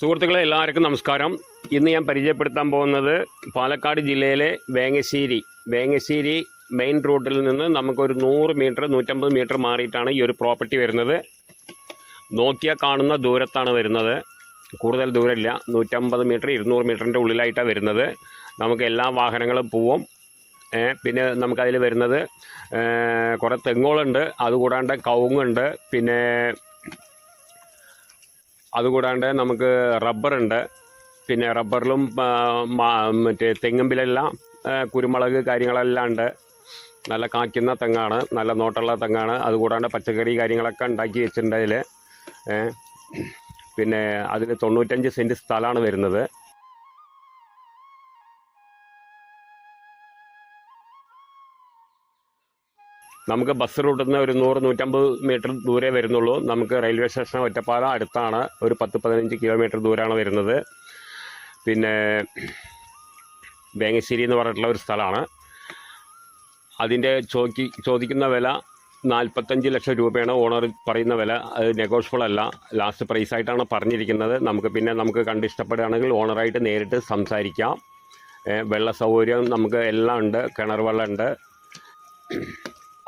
സുഹൃത്തുക്കളെ എല്ലാവർക്കും നമസ്കാരം. ഇന്ന് ഞാൻ പരിചയപ്പെടുത്താൻ പോകുന്നത് പാലക്കാട് ജില്ലയിലെ വേങ്ങശ്ശേരി മെയിൻ റൂട്ടിൽ നിന്ന് നമുക്കൊരു 100 മീറ്റർ 150 മീറ്റർ മാറിയിട്ടാണ് ഈ ഒരു പ്രോപ്പർട്ടി വരുന്നത്. നോക്കിയാൽ കാണുന്ന ദൂരത്താണ് വരുന്നത്, കൂടുതൽ ദൂരമില്ല. 150 മീറ്റർ 200 മീറ്ററിൻ്റെ ഉള്ളിലായിട്ടാണ് വരുന്നത്. നമുക്ക് എല്ലാ വാഹനങ്ങളും പോവും. പിന്നെ നമുക്കതിൽ വരുന്നത് കുറേ തെങ്ങുകളുണ്ട്, അതുകൂടാണ്ട് കവുങ്ങുണ്ട്, പിന്നെ അതുകൂടാണ്ട് നമുക്ക് റബ്ബറുണ്ട്. പിന്നെ റബ്ബറിലും മറ്റേ തെങ്ങുമ്പിലെല്ലാം കുരുമുളക് കാര്യങ്ങളെല്ലാം ഉണ്ട്. നല്ല കായ്ക്കുന്ന തെങ്ങാണ്, നല്ല നോട്ടുള്ള തെങ്ങാണ്. അതുകൂടാണ്ട് പച്ചക്കറി കാര്യങ്ങളൊക്കെ ഉണ്ടാക്കി വെച്ചിട്ടുണ്ട് അതിൽ. പിന്നെ അതിൽ 95 സെൻറ്റ് സ്ഥലമാണ് വരുന്നത്. നമുക്ക് ബസ് റൂട്ടിൽ നിന്ന് ഒരു 100-150 മീറ്റർ ദൂരെ വരുന്നുള്ളൂ. നമുക്ക് റെയിൽവേ സ്റ്റേഷൻ ഒറ്റപ്പാലം അടുത്താണ്, ഒരു 10-15 കിലോമീറ്റർ ദൂരമാണ് വരുന്നത്. പിന്നെ വേങ്ങശ്ശേരി എന്ന് പറഞ്ഞിട്ടുള്ള ഒരു സ്ഥലമാണ്. അതിൻ്റെ ചോദിക്കുന്ന വില 45 ലക്ഷം രൂപയാണ് ഓണർ പറയുന്ന വില. അത് നെഗോഷ്യബിൾ അല്ല, ലാസ്റ്റ് പ്രൈസായിട്ടാണ് പറഞ്ഞിരിക്കുന്നത്. നമുക്ക് കണ്ട് ഇഷ്ടപ്പെടുകയാണെങ്കിൽ ഓണറായിട്ട് നേരിട്ട് സംസാരിക്കാം. വെള്ള സൗകര്യം നമുക്ക് എല്ലാം ഉണ്ട്, കിണർ വെള്ളമുണ്ട്.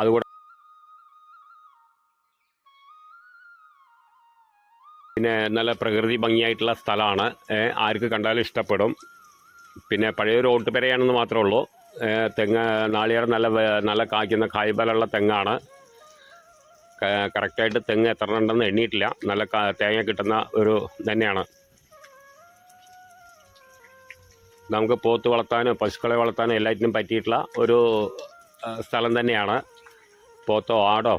അതുകൂടെ പിന്നെ നല്ല പ്രകൃതി ഭംഗിയായിട്ടുള്ള സ്ഥലമാണ്, ആർക്ക് കണ്ടാലും ഇഷ്ടപ്പെടും. പിന്നെ പഴയൊരു ഓട്ടുപെരയാണെന്ന് മാത്രമേ ഉള്ളൂ. തെങ്ങ് നാളികേരം നല്ല കായ്ക്കുന്ന കായ്ബലമുള്ള തെങ്ങാണ്. കറക്റ്റായിട്ട് തെങ്ങ് എത്ര ഉണ്ടെന്ന് എണ്ണിയിട്ടില്ല. നല്ല തേങ്ങ കിട്ടുന്ന ഒരു തന്നെയാണ്. നമുക്ക് പോത്ത് വളർത്താനും പശുക്കളെ വളർത്താനും എല്ലാറ്റിനും പറ്റിയിട്ടുള്ള ഒരു സ്ഥലം തന്നെയാണ്. പോത്തോ ആടോ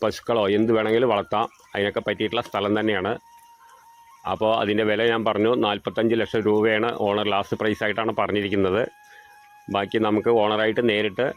പശുക്കളോ എന്ത് വേണമെങ്കിലും വളർത്താം, അതിനൊക്കെ പറ്റിയിട്ടുള്ള സ്ഥലം തന്നെയാണ്. അപ്പോൾ അതിൻ്റെ വില ഞാൻ പറഞ്ഞു, 45 ലക്ഷം രൂപയാണ് ഓണർ ലാസ്റ്റ് പ്രൈസായിട്ടാണ് പറഞ്ഞിരിക്കുന്നത്. ബാക്കി നമുക്ക് ഓണറായിട്ട് നേരിട്ട്